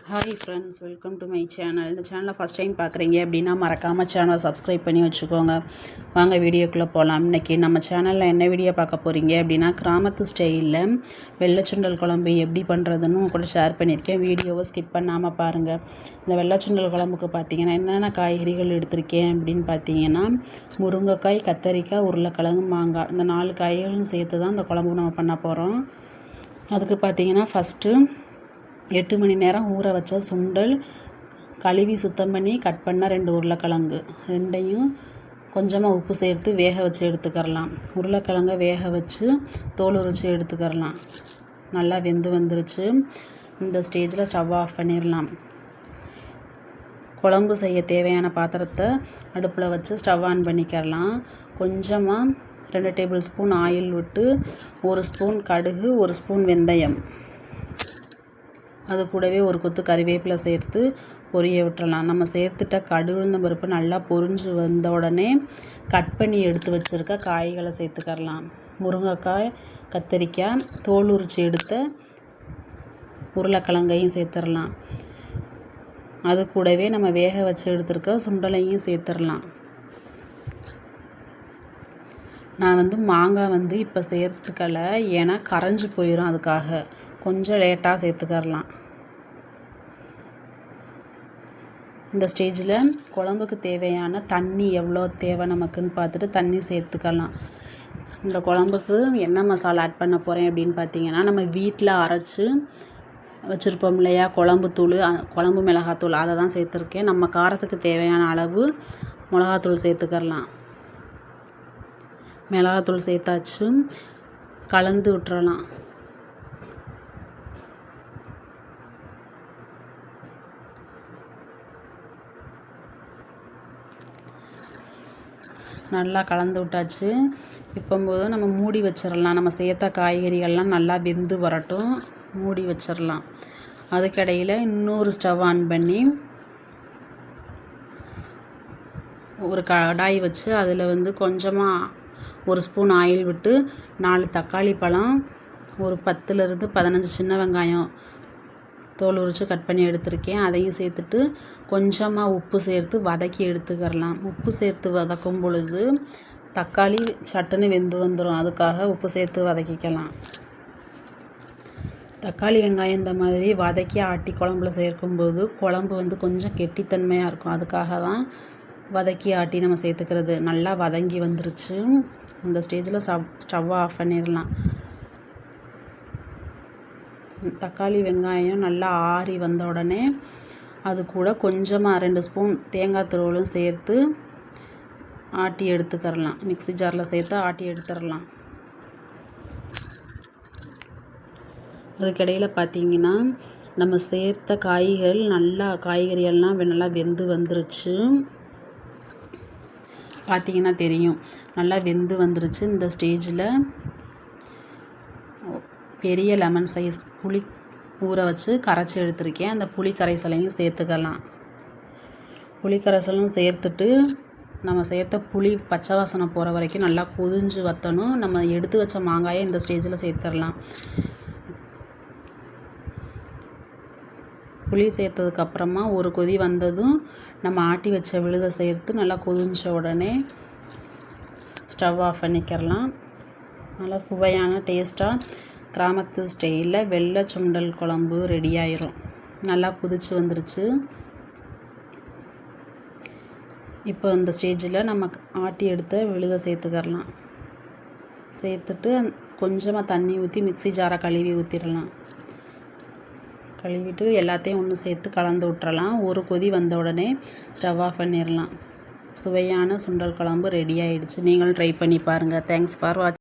Hi friends, welcome to my channel. இந்த சேனலை first time பார்க்குறீங்க அப்படின்னா மறக்காமல் சேனலை சப்ஸ்கிரைப் பண்ணி வச்சுக்கோங்க. வாங்க வீடியோக்குள்ளே போகலாம். இன்றைக்கி நம்ம சேனலில் என்ன வீடியோ பார்க்க போகிறீங்க அப்படின்னா, கிராமத்து ஸ்டைலில் வெள்ளைச்சுண்டல் குழம்பு எப்படி பண்ணுறதுன்னு கூட ஷேர் பண்ணியிருக்கேன். வீடியோவை ஸ்கிப் பண்ணாமல் பாருங்கள். இந்த வெள்ளைச்சுண்டல் குழம்புக்கு பார்த்தீங்கன்னா என்னென்ன காய்கறிகள் எடுத்திருக்கேன் அப்படின்னு பார்த்தீங்கன்னா, முருங்கைக்காய், கத்தரிக்காய், உருளைக்கிழங்கு, மாங்காய், இந்த 4 காய்களும் சேர்த்து தான் இந்த குழம்பு நம்ம பண்ண போகிறோம். அதுக்கு பார்த்தீங்கன்னா ஃபஸ்ட்டு 8 மணி நேரம் ஊற வச்ச சுண்டல், கழுவி சுத்தம் பண்ணி கட் பண்ண 2 உருளைக்கிழங்கு, 2ஐயும் கொஞ்சமாக உப்பு சேர்த்து வேக வச்சு எடுத்துக்கிறலாம். உருளைக்கிழங்க வேக வச்சு தோல் உரித்து எடுத்துக்கிறலாம். நல்லா வெந்து வந்துருச்சு. இந்த ஸ்டேஜில் ஸ்டவ் ஆஃப் பண்ணிடலாம். குழம்பு செய்ய தேவையான பாத்திரத்தை அடுப்பில் வச்சு ஸ்டவ் ஆன் பண்ணிக்கிறலாம். கொஞ்சமாக 2 டேபிள் ஸ்பூன் ஆயில் விட்டு 1 ஸ்பூன் கடுகு, 1 ஸ்பூன் வெந்தயம், அது கூடவே ஒரு கொத்து கறிவேப்பிலை சேர்த்து பொரிய விட்டுறலாம். நம்ம சேர்த்துட்ட கடுகு உளுந்தம் பருப்பு நல்லா பொரிஞ்சு வந்த உடனே கட் பண்ணி எடுத்து வச்சுருக்க காய்களை சேர்த்துக்கரலாம். முருங்கைக்காய், கத்தரிக்காய், தோல் உரித்து எடுத்த உருளைக்கிழங்கையும் சேர்த்துடலாம். அது கூடவே நம்ம வேக வச்சு எடுத்துருக்க சுண்டலையும் சேர்த்துடலாம். நான் மாங்காய் இப்போ சேர்த்துக்கலை, ஏன்னா கரைஞ்சி போயிடும். அதுக்காக கொஞ்சம் லேட்டாக சேர்த்துக்கரலாம். இந்த ஸ்டேஜில் குழம்புக்கு தேவையான தண்ணி எவ்வளோ தேவை நமக்குன்னு பார்த்துட்டு தண்ணி சேர்த்துக்கலாம். இந்த குழம்புக்கு என்ன மசாலா ஆட் பண்ண போகிறேன் அப்படின்னு பார்த்தீங்கன்னா, நம்ம வீட்டில் அரைச்சி வச்சுருப்போம் இல்லையா குழம்பு தூள், குழம்பு மிளகாத்தூள், அதை தான் சேர்த்துருக்கேன். நம்ம காரத்துக்கு தேவையான அளவு மிளகாத்தூள் சேர்த்துக்கரலாம். மிளகாத்தூள் சேர்த்தாச்சு, கலந்து விட்டுறலாம். நல்லா கலந்து விட்டாச்சு. இப்போது நம்ம மூடி வச்சிடலாம். நம்ம சேர்த்த காய்கறிகள்லாம் நல்லா வெந்து வரட்டும், மூடி வச்சிடலாம். அதுக்கிடையில் இன்னொரு ஸ்டவ் ஆன் பண்ணி ஒரு கடாய் வச்சு அதில் கொஞ்சமாக 1 ஸ்பூன் ஆயில் விட்டு 4 தக்காளி பழம், ஒரு 10லேருந்து 15 சின்ன வெங்காயம் தோல் உரித்து கட் பண்ணி எடுத்திருக்கேன். அதையும் சேர்த்துட்டு கொஞ்சமாக உப்பு சேர்த்து வதக்கி எடுத்துக்கிறலாம். உப்பு சேர்த்து வதக்கும் பொழுது தக்காளி சட்டுன்னு வெந்து வந்துடும். அதுக்காக உப்பு சேர்த்து வதக்கிக்கலாம். தக்காளி வெங்காயம் இந்த மாதிரி வதக்கி ஆட்டி குழம்புல சேர்க்கும்போது குழம்பு கொஞ்சம் கெட்டித்தன்மையாக இருக்கும். அதுக்காக தான் வதக்கி ஆட்டி நம்ம சேர்த்துக்கிறது. நல்லா வதங்கி வந்துருச்சு. இந்த ஸ்டேஜில் ஸ்டவ் ஆஃப் பண்ணிடலாம். தக்காளி வெங்காயம் நல்லா ஆறி வந்த உடனே அது கூட கொஞ்சமாக 2 ஸ்பூன் தேங்காய் துருவலும் சேர்த்து ஆட்டி எடுத்துக்கிறலாம். மிக்ஸி ஜாரில் சேர்த்து ஆட்டி எடுத்துடலாம். அதுக்கிடையில் பார்த்திங்கன்னா நம்ம சேர்த்த காய்கறியெல்லாம் நல்லா வெந்து வந்துருச்சு. பார்த்திங்கன்னா தெரியும், நல்லா வெந்து வந்துருச்சு. இந்த ஸ்டேஜில் பெரிய லெமன் சைஸ் புளி ஊற வச்சு கரைச்சி எடுத்துருக்கேன். அந்த புளி கரைசலையும் சேர்த்துக்கலாம். புளி கரைசலும் சேர்த்துட்டு நம்ம சேர்த்த புளி பச்சை வாசனை போகிற வரைக்கும் நல்லா கொதிஞ்சு வற்றணும். நம்ம எடுத்து வச்ச மாங்காயை இந்த ஸ்டேஜில் சேர்த்துடலாம். புளி சேர்த்ததுக்கப்புறமா ஒரு கொதி வந்ததும் நம்ம ஆட்டி வச்ச விழுதை சேர்த்து நல்லா கொதிஞ்ச உடனே ஸ்டவ் ஆஃப் பண்ணிக்கிறலாம். நல்லா சுவையான டேஸ்ட்டாக கிராமத்து ஸ்டைலில் வெள்ளை சுண்டல் குழம்பு ரெடி ஆயிரும். நல்லா கொதிச்சு வந்துருச்சு. இப்போ இந்த ஸ்டேஜில் நம்ம ஆட்டி எடுத்த விழுதை சேர்த்துக்கிறலாம். சேர்த்துட்டு கொஞ்சமாக தண்ணி ஊற்றி மிக்ஸி ஜாரை கழுவி ஊற்றிடலாம். கழுவிட்டு எல்லாத்தையும் ஒன்று சேர்த்து கலந்து விட்டுறலாம். ஒரு கொதி வந்த உடனே ஸ்டவ் ஆஃப் பண்ணிடலாம். சுவையான சுண்டல் குழம்பு ரெடி ஆகிடுச்சு. நீங்களும் ட்ரை பண்ணி பாருங்கள். தேங்க்ஸ் ஃபார் வாட்சிங்.